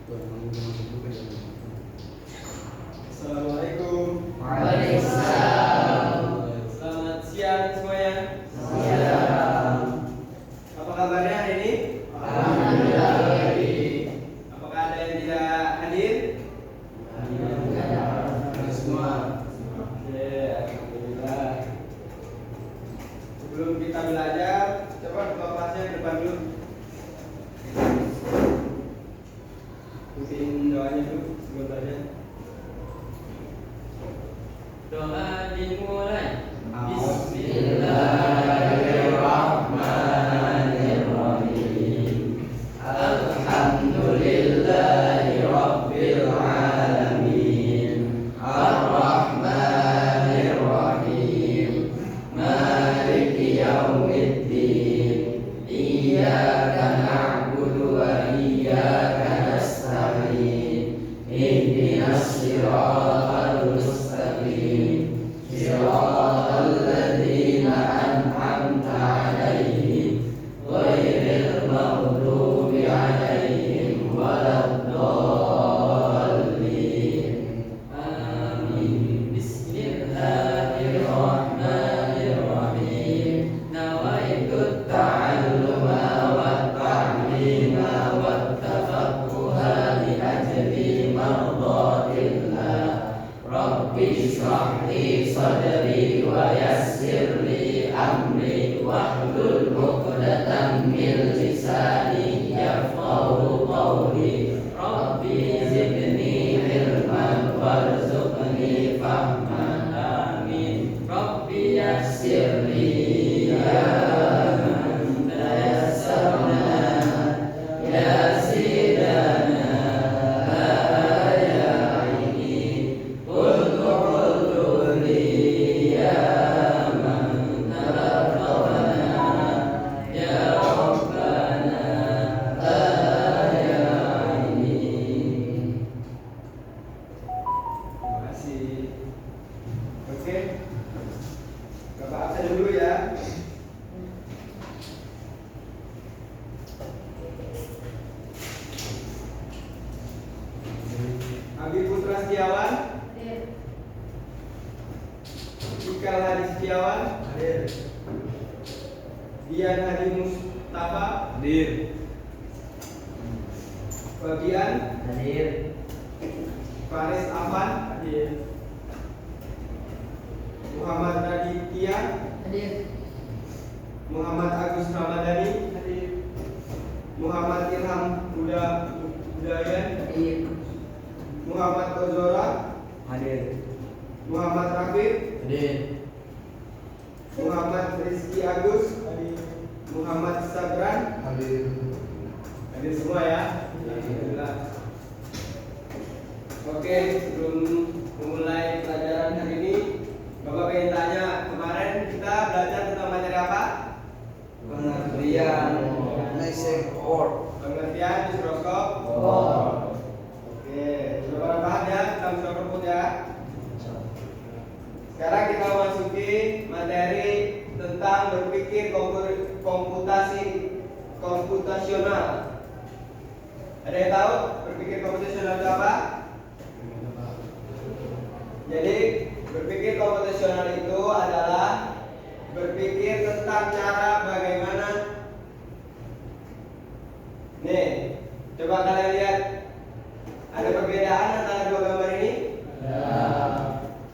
Assalamualaikum. Waalaikumsalam. Selamat siang semuanya. Siang. Apa kabarnya hari ini? Alhamdulillah baik. Apakah ada yang tidak hadir? Ada semua. Oke, alhamdulillah. Sebelum kita belajar, coba buka kelasnya ke depan dulu. Mungkin doanya dulu sebelum belajar. Doa dimulai. Bismillahirrahmanirrahim. Alhamdulillahi rabbil alamin. Ar-Rahmanir-Rahim. Maliki yaumiddin. Iyyaka na'budu wa iyyaka nasta'in. Ihdinas siratal mustaqim. Siratal ladzina an'amta 'alaihim ghairil maghdubi 'alaihim waladdallin. Amin. Bismillahirrahmanirrahim. Nawaitu ta'alluma wat ta'lima wat tafaqquha li ajli mardatillah. Rabbi shrah li sadri wa yassir li amri wahlul 'uqdatam min lisani yafqahu qawli. Rabbi zidni ilman warzuqni fahman. Amin. Rabbi yassir li ya man tayassarna ya sidana ya ini. Qul li ya man tarafana ya Rabbana ya ini. Terima kasih. Oke. Bapak absen dulu ya. Abi Putra Setiawan, Ikal Hadi Setiawan, Dian Hadi Mustafa, Fabian, Faris Afan, Muhammad Raditya, Muhammad Agus Ramadhani, Muhammad Ilham Budayan, Muhammad Kozora, Muhammad Rafiq, Muhammad Rizky Agus, Muhammad Sabran, hadir semua ya. Alhamdulillah. Oke, sebelum memulai pelajaran hari ini, Bapak pengen tanya, kemarin kita belajar tentang materi apa? Pengertian Pengertian mikroskop. Oke, sudah pada paham ya tentang mikroskop ya? Sekarang kita masuki materi tentang berpikir komputasional. Ada yang tahu berpikir komputasional itu apa? Jadi berpikir komputasional itu adalah berpikir tentang cara bagaimana. Nih, coba kalian lihat, ada perbedaan antara dua gambar ini?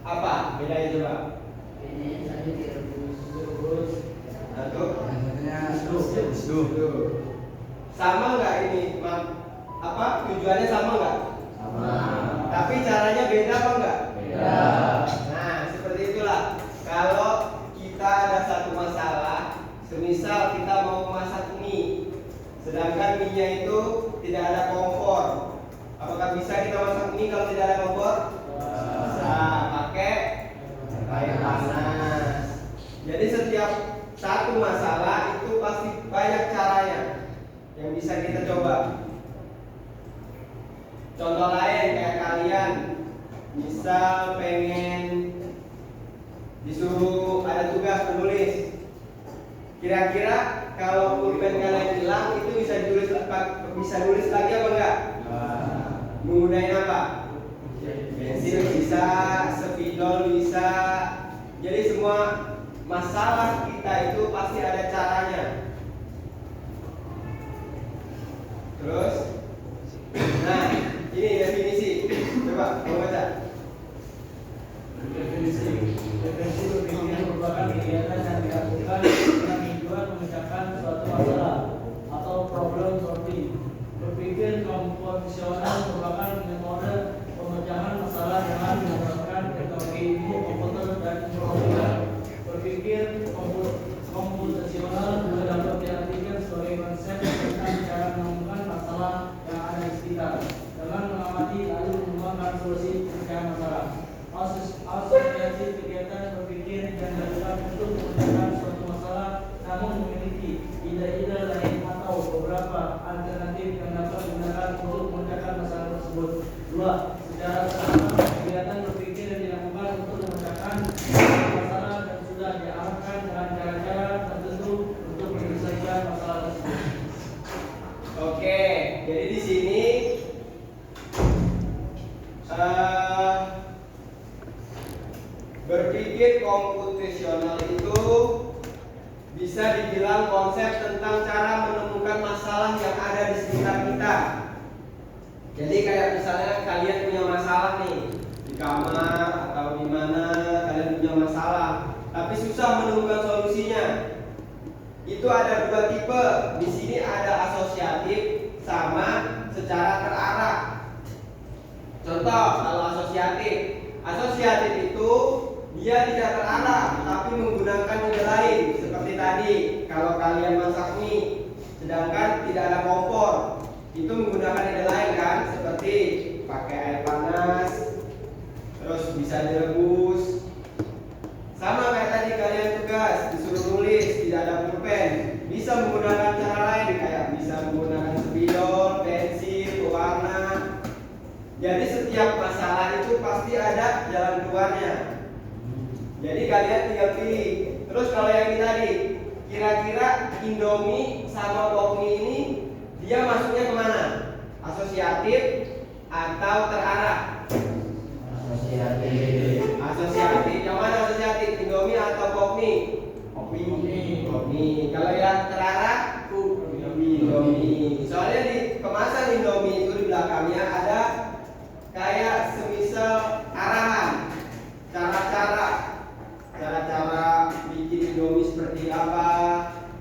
Apa bedanya coba? Satu. Sama nggak ini? Tujuannya sama nggak? Tapi caranya beda apa enggak? Nah, seperti itulah. Kalau kita ada satu masalah, semisal kita mau memasak mie, sedangkan mie-nya itu tidak ada kompor. Apakah bisa kita masak mie kalau tidak ada kompor? Bisa, pakai air panas. Jadi setiap satu masalah itu pasti banyak caranya yang bisa kita coba. Contoh lain kayak kalian misal pengen disuruh ada tugas menulis, kira-kira kalau pulpen kalian hilang itu bisa nulis lagi apa enggak? gunain apa? Pensil bisa, spidol bisa. Jadi semua masalah kita itu pasti ada caranya. Terus, nah ini definisi. Coba kamu baca. Definisi berpikir merupakan kegiatan yang dilakukan dengan tujuan memecahkan suatu masalah atau problem solving. Berpikir komposisional merupakan metode pemecahan masalah dengan menggunakan teknologi ilmu komputer dan informatika. Berpikir komputasional juga dapat diartikan sebagai konsep tentang cara menemukan masalah yang ada di sekitar dengan mengamati lalu mengembangkan solusi pemecahan masalah. Asosiasi kegiatan berpikir yang dilakukan untuk memecahkan suatu masalah namun memiliki ide-ide lain atau beberapa alternatif yang dapat digunakan untuk memecahkan masalah tersebut. 2. Secara sama, kegiatan berpikir yang dilakukan untuk memecahkan masalah dan sudah diarahkan dengan cara-cara tertentu untuk menyelesaikan masalah tersebut. Oke, jadi di sini berpikir komputasional itu bisa dibilang konsep tentang cara menemukan masalah yang ada di sekitar kita. Jadi kayak misalnya kalian punya masalah nih di kamar atau di mana kalian punya masalah, tapi susah menemukan solusinya. Itu ada dua tipe. Di sini ada asosiatif sama secara terarah. Contoh kalau asosiatif itu dia tidak terarah tapi menggunakan ide lain. Seperti tadi kalau kalian masak mie sedangkan tidak ada kompor, itu menggunakan ide lain kan, seperti pakai air panas terus bisa direbus. Sama kayak tadi kalian tugas disuruh nulis tidak ada pulpen, bisa menggunakan cara lain kayak bisa menggunakan spidol, pensil, pewarna. Jadi setiap masalah itu pasti ada jalan keluarnya. Jadi kalian tinggal pilih. Terus kalau yang ini tadi, kira-kira Indomie sama pop mie ini dia masuknya kemana? Asosiatif atau terarah? Asosiatif. Yang mana asosiatif? Indomie atau pop mie? Pop mie. Kalau yang terarah? Indomie. Soalnya di kemasan Indomie itu di belakangnya ada kayak semisal arahan, cara-cara bikin Indomie seperti apa.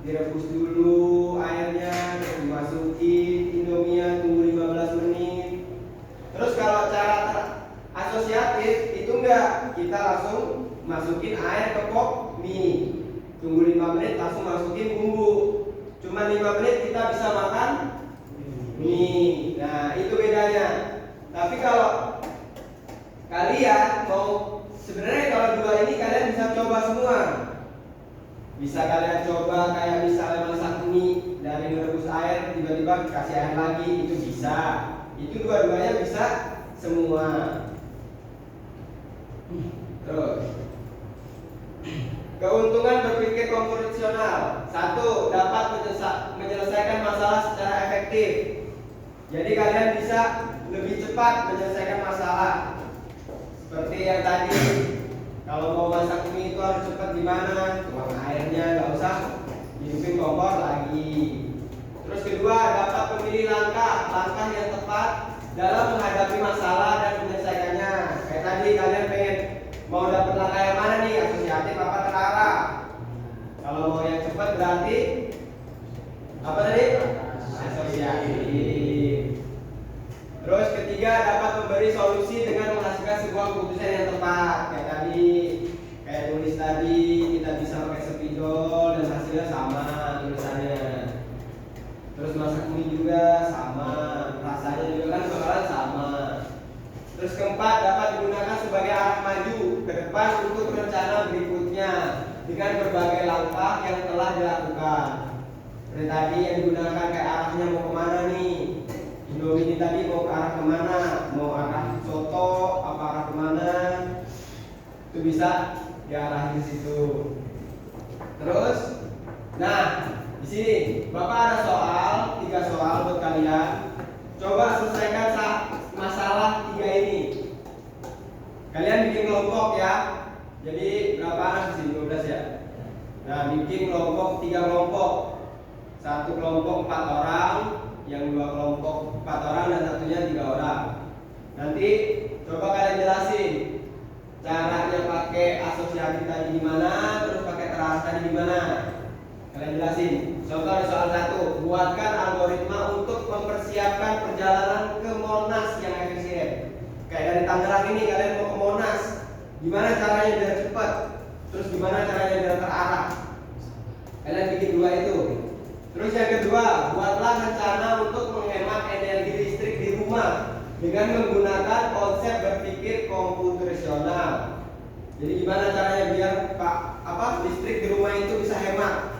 Direbus dulu airnya, terus dimasukin Indomie, tunggu 15 menit. Terus kalau cara asosiatif itu enggak, kita langsung masukin air ke pot mie, tunggu 5 menit langsung masukin bumbu. Cuma 5 menit kita bisa makan mie. Nah itu bedanya. Tapi kalau kalian mau, sebenarnya kalau dua ini kalian bisa coba semua. Bisa kalian coba kayak misalnya masak mie dari merebus air tiba-tiba kasih air lagi, itu bisa. Itu dua-duanya bisa semua. Terus keuntungan berpikir komputasional. 1. Dapat menyelesaikan masalah secara efektif. Jadi kalian bisa lebih cepat menyelesaikan masalah. Seperti yang tadi, kalau mau masak mie itu harus cepat gimana? Tuang airnya, nggak usah hidupin kompor lagi. Terus kedua, dapat memilih langkah yang tepat dalam menghadapi masalah dan menyelesaikannya. Kayak tadi kalian pengen mau dapat langkah yang mana nih? Asosiatif apa terarah? Kalau mau yang cepat berarti apa tadi? Asosiatif. Terus ketiga, dapat memberi solusi dengan menghasilkan sebuah keputusan yang tepat. Kayak tadi, kayak tulis tadi, kita bisa pakai spidol dan hasilnya sama tulisannya. Terus masak mie juga sama, rasanya juga kan bakalan sama. Terus keempat, dapat digunakan sebagai arah maju ke depan untuk rencana berikutnya dengan berbagai langkah yang telah dilakukan. Seperti tadi yang digunakan kayak arahnya mau kemana nih? Indomie ini tadi mau ke arah kemana? Mau arah soto, apa arah kemana? Itu bisa diarahin ke situ. Terus, nah di sini Bapak ada 3 soal buat kalian. Coba selesaikan masalah bikin kelompok ya. Jadi berapa anak di sini? 12 ya. Nah, bikin kelompok 3 kelompok. Satu kelompok 4 orang, yang 2 kelompok 4 orang dan satunya 3 orang. Nanti coba kalian jelasin caranya pakai asosiasi tadi gimana, terus pakai terasa tadi gimana. Kalian jelasin. Contoh di soal 1, buatkan algoritma untuk mempersiapkan perjalanan ke Monas yang efisien. Kayak dari Tangerang ini kalian mau ke Monas, gimana caranya biar cepat? Terus gimana caranya biar terarah? Kalian bikin 2 itu. Terus yang kedua, buatlah rencana untuk menghemat energi listrik di rumah dengan menggunakan konsep berpikir komputasional. Jadi gimana caranya biar listrik di rumah itu bisa hemat?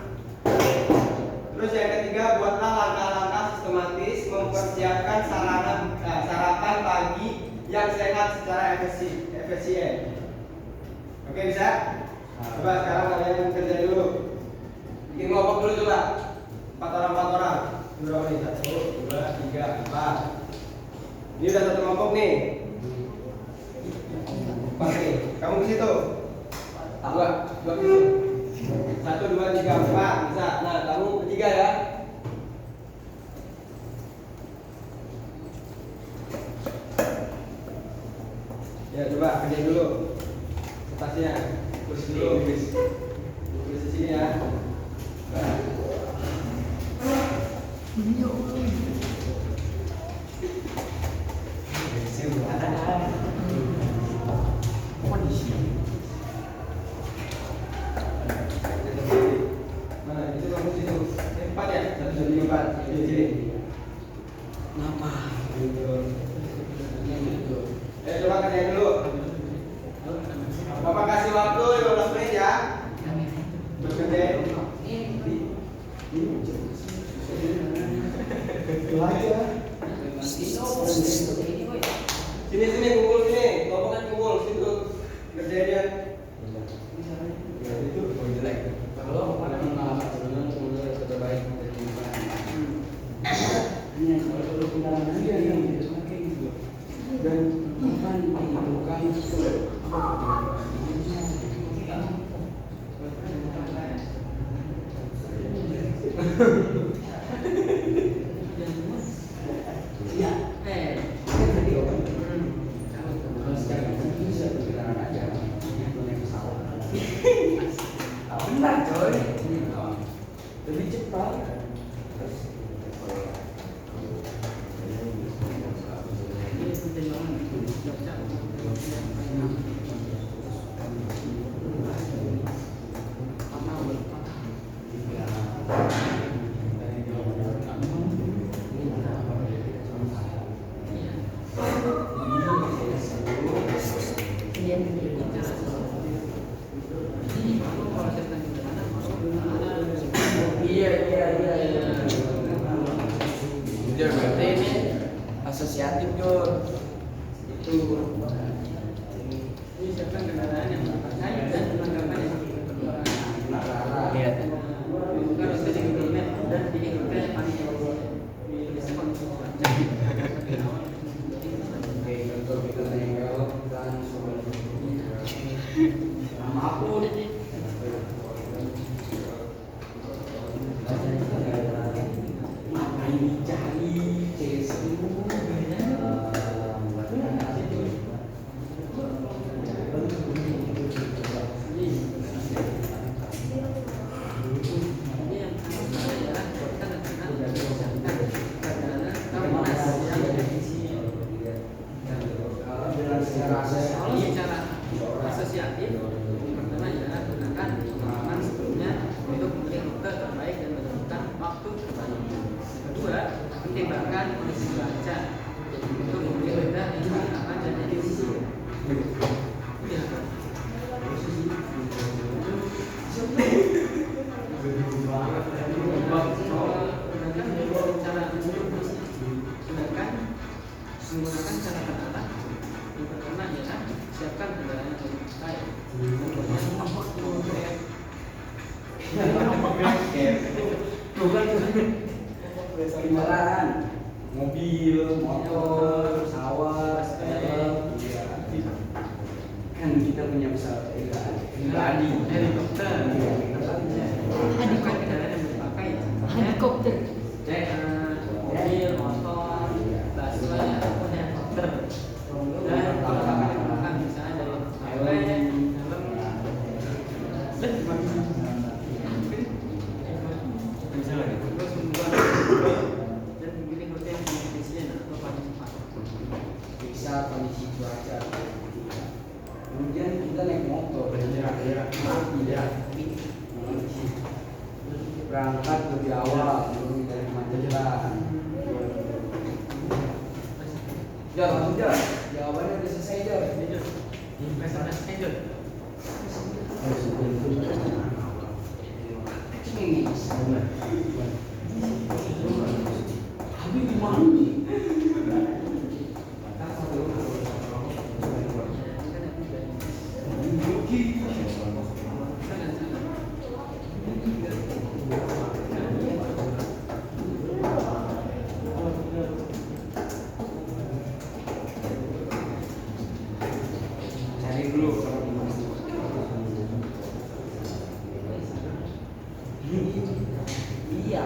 Terus yang ketiga, buatlah langkah-langkah sistematis mempersiapkan sarapan pagi yang sehat secara efisien. Oke, bisa? Coba sekarang kalian kerja dulu. Bikin kelompok dulu coba. 4 orang. Berapa nih? 1, 2, 3, 4. Ini udah satu kelompok nih. 4 nih. Kamu ke situ. 2 ke situ. 1, 2, 3, 4. Bisa. Nah, kamu ketiga ya. Ya, coba kerjain dulu. Kertasnya. Tulis dulu. Tulis di sini ya. Mana itu kamu situ? 4 ya? 1, 2, 3, 4. Sini. Kenapa? Coba kerjain dulu. Bapak kasih waktu 15 menit ya. Berkerjain. Sini kumpul sini, kelompoknya kumpul situ. Kerjain ya. Itu jelek. Kalau pengalaman sebelumnya semoga sudah baik dan bukan benar coy, lebih cepat. Iya. Berarti ini asosiatif Jor. Itu. Ini siapkan kendaraan yang berpakai dan perlengkapan yang Iya. harus jadi implement dan diikutkan panik. Oke, untuk kita nengel dan maupun ngapain dicari Kalau secara asosiatif, pertama adalah gunakan pengalaman sebelumnya untuk memilih rute terbaik dan menentukan waktu terbaik. Kedua, pertimbangkan kondisi cuaca untuk memilih rute yang lebih aman dan efisien. Ya. Menggunakan cara tertata. Yang pertama adalah siapkan kendaraan yang baik. kendaraan, mobil, motor, pesawat, kan memeriksa kondisi cuaca. Kemudian kita naik motor, berangkat lebih awal, menghindari kemacetan. Ya langsung jalan. Jawabannya udah selesai Jor. Habis di mana nih? Cari dulu kalau di mana. Iya,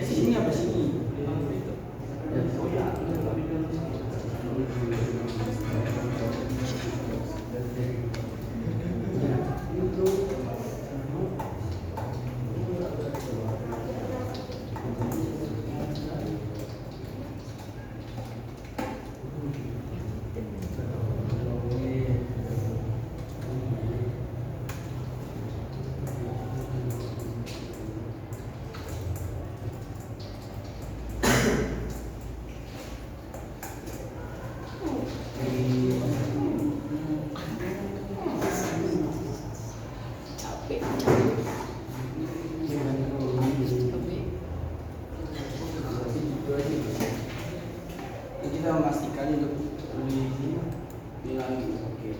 sini apa sini? Kita memastikan untuk bilang oke.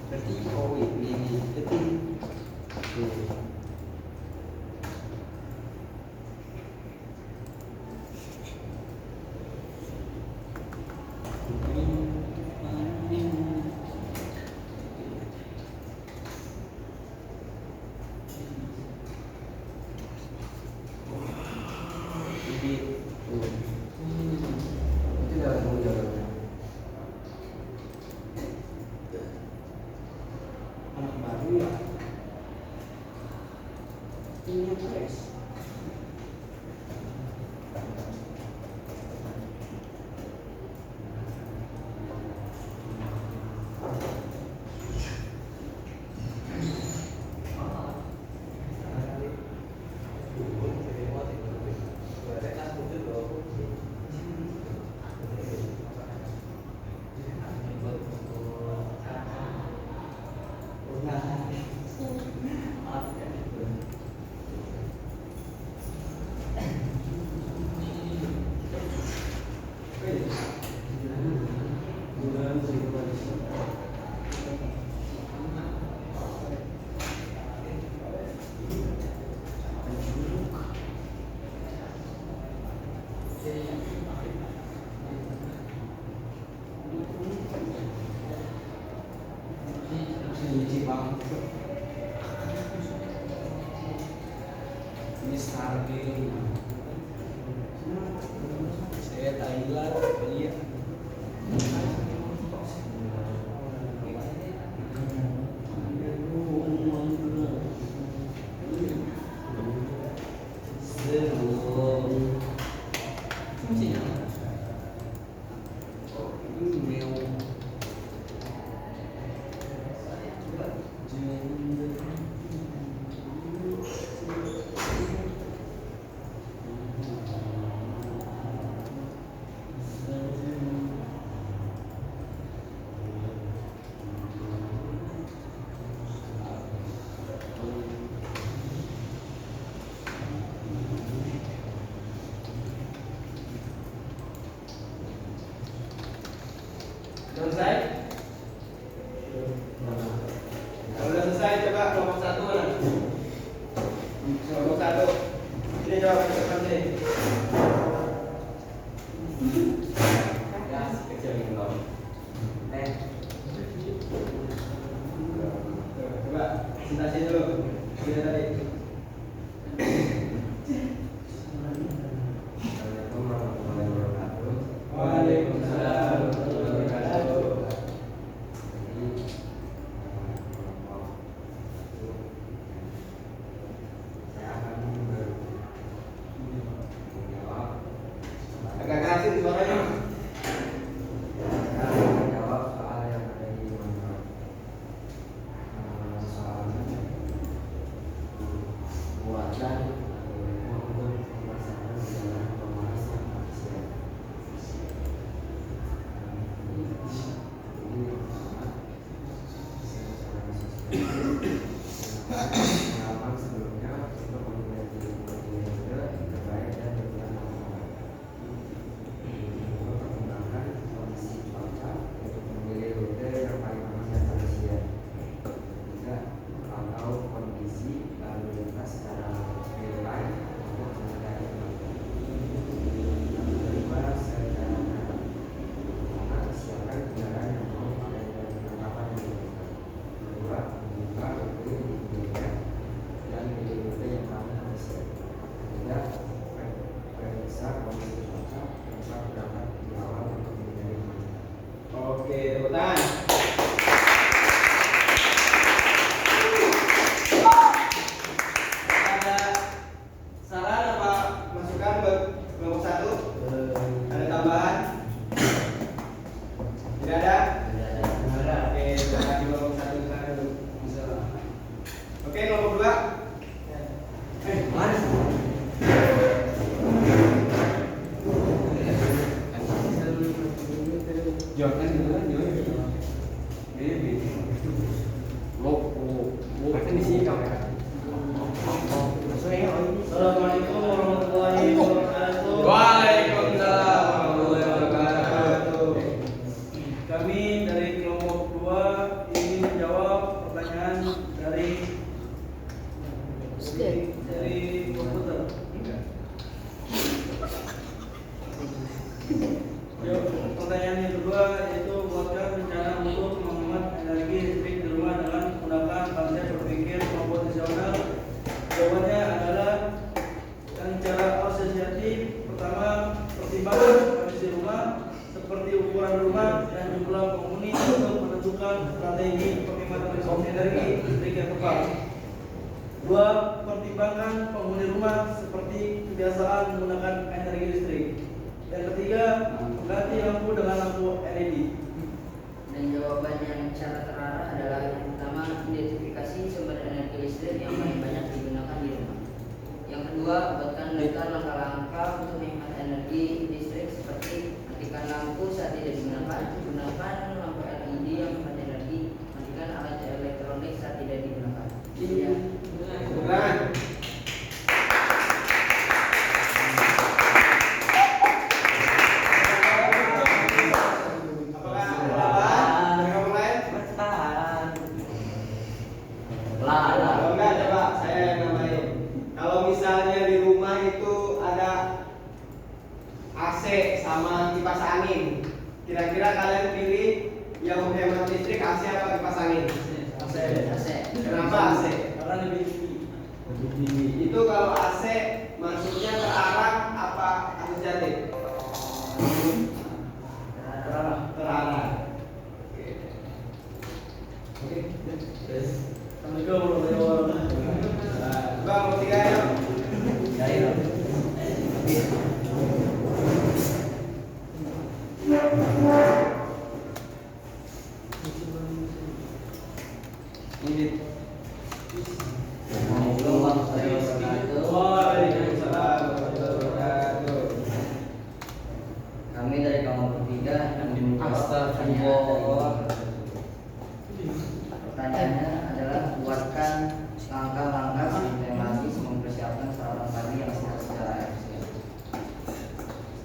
Berarti oh ini berarti anak baru ya. Ini fresh. selesai? Kalau udah selesai coba kelompok 1 mana? Kelompok 1. Ini jawab cepat nih. Ya, kecil ini loh. Coba presentasi dulu. Kita tadi. Waalaikumsalam warahmatullahi wabarakatuh. Agak keras itu suaranya. Jawab soal yang ada di mana. Soalnya buatan untuk melaksanakan segala pembahasan manusia. Pengalaman sebelumnya untuk memulai terbaik dan berjalan normal. Untuk menggunakan kondisi cuaca untuk memilih rute yang paling aman dan efisien. Ketiga, atau kondisi lalu lintas secara real time untuk menghindari kemacetan. Yang kelima, secara karena siapkan kendaraan yang mau pakai dan perlengkapan yang dibutuhkan. Kedua, membuka rute di dunia dan pilih rute yang paling efisien. Ketiga, periksa kondisi cuaca tempat berangkat di awal untuk menghindari kemacetan. Oke, tepuk tangan. Ada saran apa masukan buat kelompok 1? Ada tambahan? Tidak ada? Oke, terima kasih kelompok 1 silakan dulu. Oke, kelompok 2. Jawabnya gitu kan, ini lo kan di sini kamera. Assalamualaikum warahmatullahi wabarakatuh. Waalaikumsalam warahmatullahi wabarakatuh. Kami dari kelompok 2 ingin menjawab pertanyaan dari komputer. Yuk, pertanyaan yang kedua yaitu buatkan rencana untuk menghemat energi listrik di rumah dengan menggunakan konsep berpikir komposisional. Jawabannya adalah dengan cara asosiatif. Pertama, pertimbangan kondisi rumah seperti ukuran rumah dan jumlah penghuni untuk menentukan strategi penghematan energi listrik yang tepat. Dua, pertimbangkan penghuni rumah seperti kebiasaan menggunakan energi listrik. Yang ketiga, mengganti lampu dengan lampu LED. Dan jawaban yang secara terarah adalah yang pertama, identifikasi sumber energi listrik yang paling banyak digunakan di rumah. Yang kedua, buatkan daftar langkah-langkah untuk menghemat energi listrik seperti matikan lampu saat tidak digunakan, gunakan lampu LED yang hemat energi, matikan alat elektronik saat tidak digunakan. Iya. Tepuk tangan. Apakah ada tambahan dari kamu lain? Kalau enggak, coba saya yang nambahin. Kalau misalnya di rumah itu ada AC sama kipas angin, kira-kira kalian pilih yang menghemat listrik AC apa kipas angin? AC. Kenapa AC? Karena lebih tinggi. Itu kalau AC maksudnya terarah apa asosiatif? Terarah. Oke. Terus. Assalamualaikum warahmatullahi wabarakatuh. Coba mau 3 ya. Ini. Waalaikumsalam warahmatullahi wabarakatuh. Kami dari kelompok 3 yang pertanyaannya adalah buatkan langkah-langkah sistematis mempersiapkan sarapan pagi yang secara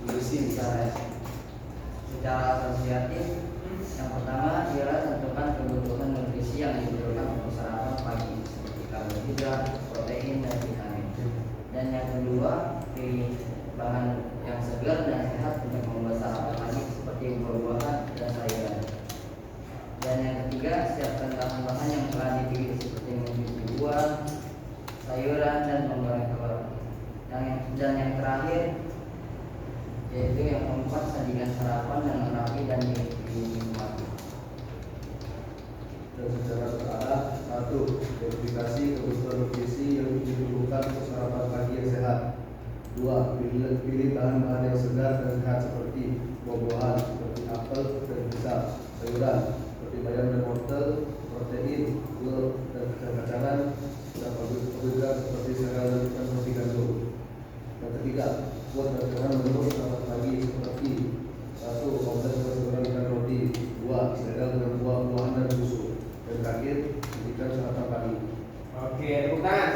efisien. Secara asosiatif, Yang pertama ialah tentukan kebutuhan nutrisi yang dibutuhkan untuk sarapan pagi seperti karbohidrat, protein, dan vitamin. Dan yang kedua, pilih bahan yang segar dan sehat untuk membuat sarapan pagi seperti buah-buahan dan sayuran. Dan yang ketiga, siapkan bahan-bahan yang telah dipilih seperti mencuci buah, sayuran, dan menggoreng telur. Dan yang terakhir, yaitu yang keempat, sajikan sarapan dengan rapi dan dinikmati. Dan secara terarah, 1. Verifikasi kebutuhan nutrisi yang dibutuhkan untuk sarapan pagi yang sehat. 2. Pilih bahan-bahan yang segar dan sehat seperti buah-buahan seperti apel dan pisang, sayuran seperti bayam dan wortel, protein, telur dan kacang-kacangan, dan karbohidrat seperti sereal dan roti gandum. Yang ketiga, buat rancangan menu sarapan pagi seperti 1. Omelet dengan sayuran dan roti. 2. Sereal dengan buah-buahan dan susu. Dan terakhir, jadikan sarapan pagi. Oke, tepuk tangan.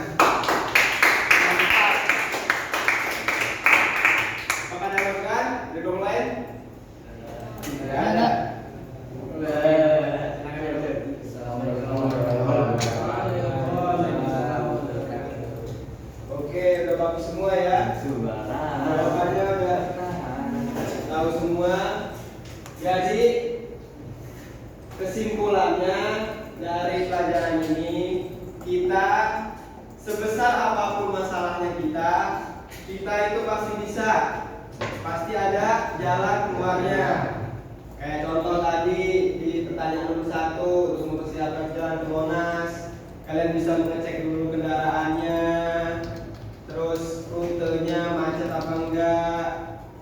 Apakah ada masukan? Dari kamu lain? Tidak ada. Oke, udah bagus semua ya. Jawabannya udah tahu semua. Jadi kesimpulannya dari pelajaran ini, kita sebesar apapun masalahnya kita itu pasti bisa, pasti ada jalan keluarnya. Kayak contoh tadi di pertanyaan nomor 1, untuk mempersiapkan jalan ke Monas, kalian bisa mengecek dulu kendaraannya, terus rutenya macet apa enggak,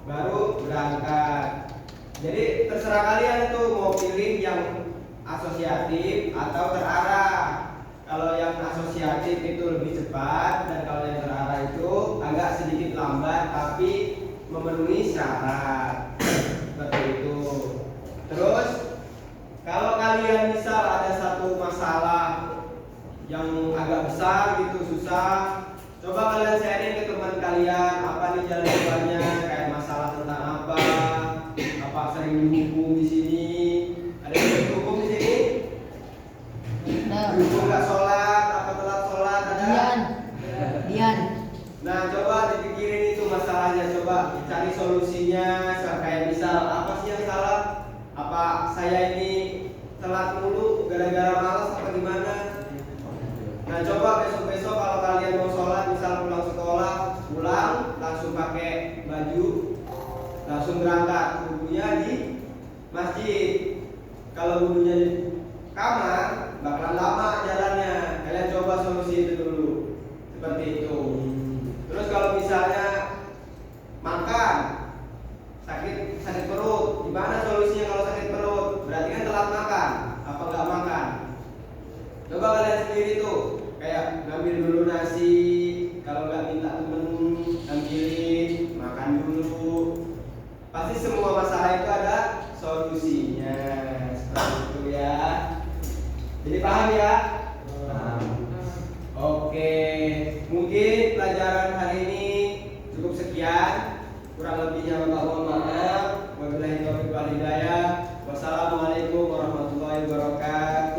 baru berangkat. Jadi terserah kalian itu mau pilih yang asosiatif atau terarah. Kalau yang asosiatif itu lebih cepat, dan kalau yang terarah itu agak sedikit lambat tapi memenuhi syarat. Seperti itu. Terus kalau kalian misal ada satu masalah yang agak besar gitu, susah, coba kalian sharing ke teman kalian, apa nih jalan keluarnya, kayak masalah tentang apa sering dihukum di sini. Ada yang sering dihukum di sini? Dihukum nggak sholat, apa telat sholat, ada? Dian. Nah, coba dipikirin itu masalahnya, coba cari solusinya. Kayak misal, apa sih yang salah? Apa saya ini telat mulu gara-gara malas apa gimana? Nah, coba besok-besok kalau kalian mau sholat, misal pulang sekolah, pulang langsung pakai baju, langsung berangkat, wudhunya di masjid. Kalau wudhunya di kamar, bakalan lama jalannya. Kalian coba solusi itu dulu, seperti itu. Terus kalau misalnya makan, sakit perut, gimana solusinya kalau sakit perut? Berarti kan telat makan, apa nggak makan? Coba kalian sendiri tuh, kayak ngambil dulu nasi, kalau nggak minta temen ambilin, makan dulu. Pasti semua masalah itu ada solusinya, seperti itu ya. Jadi paham ya? Oke, mungkin pelajaran hari ini cukup sekian. Kurang lebihnya mohon maaf. Wabillahi taufiq wal hidayah. Wassalamualaikum warahmatullahi wabarakatuh.